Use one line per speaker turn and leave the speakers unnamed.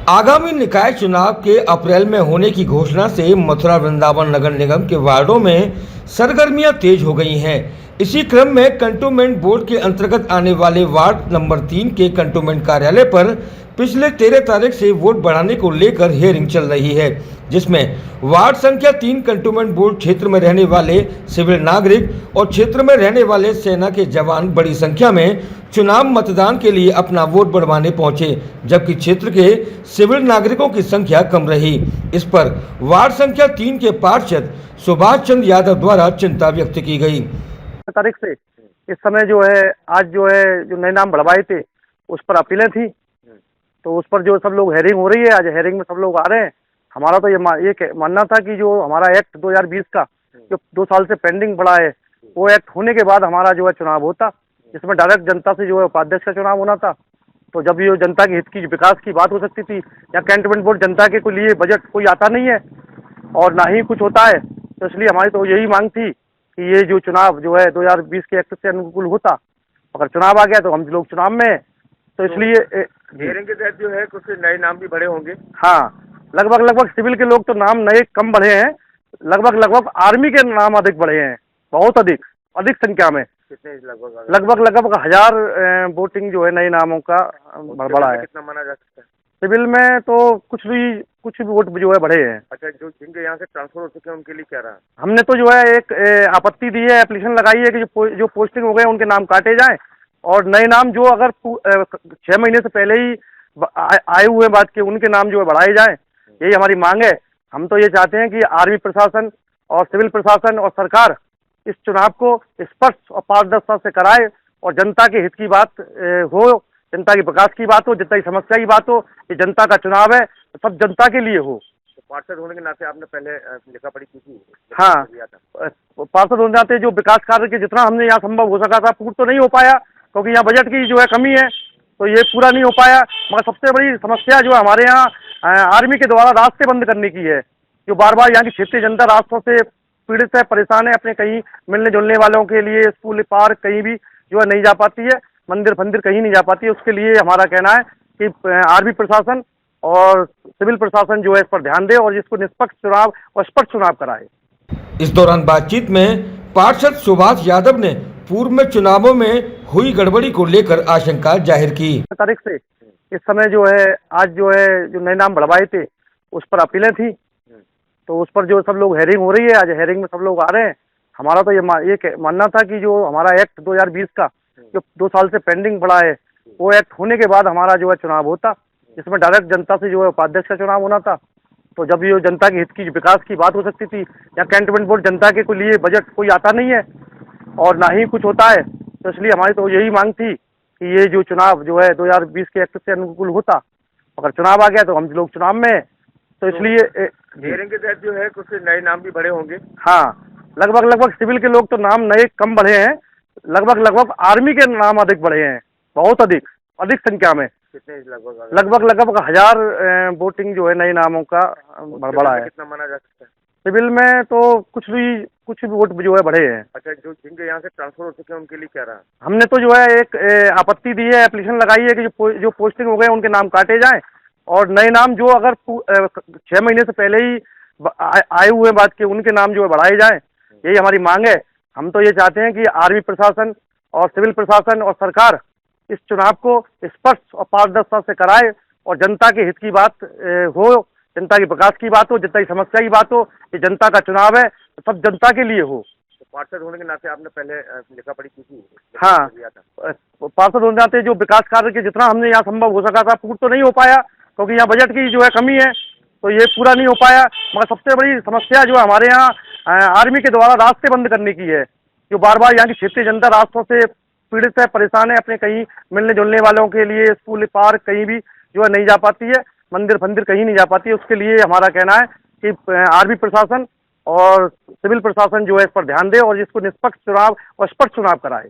आगामी निकाय चुनाव के अप्रैल में होने की घोषणा से मथुरा वृंदावन नगर निगम के वार्डों में सरगर्मियां तेज हो गई हैं। इसी क्रम में कंटोनमेंट बोर्ड के अंतर्गत आने वाले वार्ड नंबर 3 के कंटोनमेंट कार्यालय पर पिछले 13 तारीख से वोट बढ़ाने को लेकर हियरिंग चल रही है, जिसमें वार्ड संख्या 3 कंटोनमेंट बोर्ड क्षेत्र में रहने वाले सिविल नागरिक और क्षेत्र में रहने वाले सेना के जवान बड़ी संख्या में चुनाव मतदान के लिए अपना वोट बढ़वाने पहुंचे, जबकि क्षेत्र के सिविल नागरिकों की संख्या कम रही। इस पर वार्ड संख्या 3 के पार्षद सुभाष चंद्र यादव द्वारा चिंता व्यक्त की गई।
तारीख से इस समय जो है आज जो नए नाम बढ़वाए थे उस पर अपीलें थी, तो उस पर जो सब लोग हेयरिंग हो रही है। आज हेयरिंग में सब लोग आ रहे हैं। हमारा तो ये मानना था कि जो हमारा एक्ट 2020 का जो 2 साल से पेंडिंग पड़ा है, वो एक्ट होने के बाद हमारा जो है चुनाव होता, जिसमें डायरेक्ट जनता से जो है उपाध्यक्ष का चुनाव होना था। तो जब ये जनता के हित की विकास की बात हो सकती थी, या कैंटोनमेंट बोर्ड जनता के लिए बजट कोई आता नहीं है और ना ही कुछ होता है, तो इसलिए हमारी तो यही मांग थी कि ये जो चुनाव जो है 2020 के एक्ट से अनुकूल होता। अगर चुनाव आ गया तो हम लोग चुनाव में, तो इसलिए
हियरिंग के तहत जो है कुछ नए नाम भी बढ़े होंगे।
हाँ, लगभग सिविल के लोग तो नाम नए कम बढ़े हैं, लगभग आर्मी के नाम अधिक बढ़े हैं, बहुत अधिक संख्या में।
कितने लगभग
1000 वोटिंग जो है नए नामों का बढ़ा है।
कितना माना जा सकता है?
सिविल में तो कुछ वोट जो है बढ़े हैं।
अच्छा, जो जिनके यहाँ से ट्रांसफर हो चुके हैं उनके लिए क्या रहा?
हमने तो जो है एक आपत्ति दी है, एप्लीकेशन लगाई है कि जो पोस्टिंग हो गए उनके नाम काटे जाएं और नए नाम जो अगर 6 महीने से पहले ही आए हुए बात के उनके नाम जो है बढ़ाए जाएं। यही हमारी मांग है। हम तो ये चाहते हैं कि आर्मी प्रशासन और सिविल प्रशासन और सरकार इस चुनाव को स्पष्ट और पारदर्शिता से कराए और जनता के हित की बात हो, जनता के विकास की बात हो, जनता की समस्या की बात हो। ये जनता का चुनाव है, सब जनता के लिए हो।
तो पार्षद होने के नाते आपने पहले लिखा पढ़ी की थी?
हाँ, पार्षद होने के नाते जो विकास कार्य के जितना हमने यहाँ संभव हो सका था, पूर्ण तो नहीं हो पाया क्योंकि यहाँ बजट की जो है कमी है, तो ये पूरा नहीं हो पाया। मगर सबसे बड़ी समस्या जो हमारे यहाँ आर्मी के द्वारा रास्ते बंद करने की है, जो बार बार यहाँ की क्षेत्रीय जनता रास्तों से पीड़ित है, परेशान है। अपने कहीं मिलने जुलने वालों के लिए स्कूल पार्क कहीं भी जो है नहीं जा पाती है, मंदिर फंदिर कहीं नहीं जा पाती है। उसके लिए हमारा कहना है कि आर्मी प्रशासन और सिविल प्रशासन जो है इस पर ध्यान दे और इसको निष्पक्ष चुनाव और स्पष्ट चुनाव कराए।
इस दौरान बातचीत में पार्षद सुभाष यादव ने पूर्व में चुनावों में हुई गड़बड़ी को लेकर आशंका जाहिर की।
तारीख से इस समय जो है आज जो नए नाम बढ़वाए थे उस पर अपीलें थी, तो उस पर जो सब लोग हेयरिंग हो रही है। आज हेयरिंग में सब लोग आ रहे हैं। हमारा तो ये मानना था कि जो हमारा एक्ट 2020 का जो 2 साल से पेंडिंग पड़ा है, वो एक्ट होने के बाद हमारा जो है चुनाव होता, जिसमें डायरेक्ट जनता से जो है उपाध्यक्ष का चुनाव होना था। तो जब ये जनता के हित की विकास की बात हो सकती थी, या कैंटोनमेंट बोर्ड जनता के लिए बजट कोई आता नहीं है और ना ही कुछ होता है, तो इसलिए हमारी तो यही मांग थी कि ये जो चुनाव जो है 2020 के एक्ट से अनुकूल होता। अगर चुनाव आ गया तो हम लोग चुनाव में, तो इसलिए
हियरिंग के तहत जो है कुछ नए नाम भी बढ़े होंगे।
हाँ, लगभग सिविल के लोग तो नाम नए कम बढ़े हैं, लगभग आर्मी के नाम अधिक बढ़े हैं, बहुत अधिक संख्या में।
कितने
लगभग 1000 वोटिंग जो है नए नामों का बढ़ा है।
कितना माना जा सकता है?
सिविल में तो कुछ वोट जो है बढ़े हैं।
अच्छा, जो जिनके यहाँ से ट्रांसफर हो चुके हैं उनके लिए क्या रहा?
हमने तो जो है एक आपत्ति दी है, एप्लीकेशन लगाई है कि जो पोस्टिंग हो गए उनके नाम काटे जाएं और नए नाम जो अगर 6 महीने से पहले ही आए हुए बात के उनके नाम जो है बढ़ाए जाएं। यही हमारी मांग है। हम तो ये चाहते हैं कि आर्मी प्रशासन और सिविल प्रशासन और सरकार इस चुनाव को स्पष्ट और पारदर्शिता से कराए और जनता के हित की बात हो, जनता के विकास की बात हो, जनता की समस्या की बात हो। ये जनता का चुनाव है, सब जनता के लिए हो।
तो पार्षद होने के नाते आपने पहले लिखा पढ़ी की थी?
हाँ, पार्षद होने के नाते जो विकास कार्य के जितना हमने यहाँ संभव हो सका था, पूर्ण तो नहीं हो पाया क्योंकि यहाँ बजट की जो है कमी है, तो ये पूरा नहीं हो पाया। मगर सबसे बड़ी समस्या जो हमारे यहाँ आर्मी के द्वारा रास्ते बंद करने की है, जो बार बार यहाँ की क्षेत्रीय जनता रास्तों से पीड़ित है, परेशान है। अपने कहीं मिलने जुलने वालों के लिए स्कूल पार्क कहीं भी जो है नहीं जा पाती है, मंदिर फंदिर कहीं नहीं जा पाती है। उसके लिए हमारा कहना है कि आर्मी प्रशासन और सिविल प्रशासन जो है इस पर ध्यान दे और इसको निष्पक्ष चुनाव और स्पष्ट चुनाव कराए।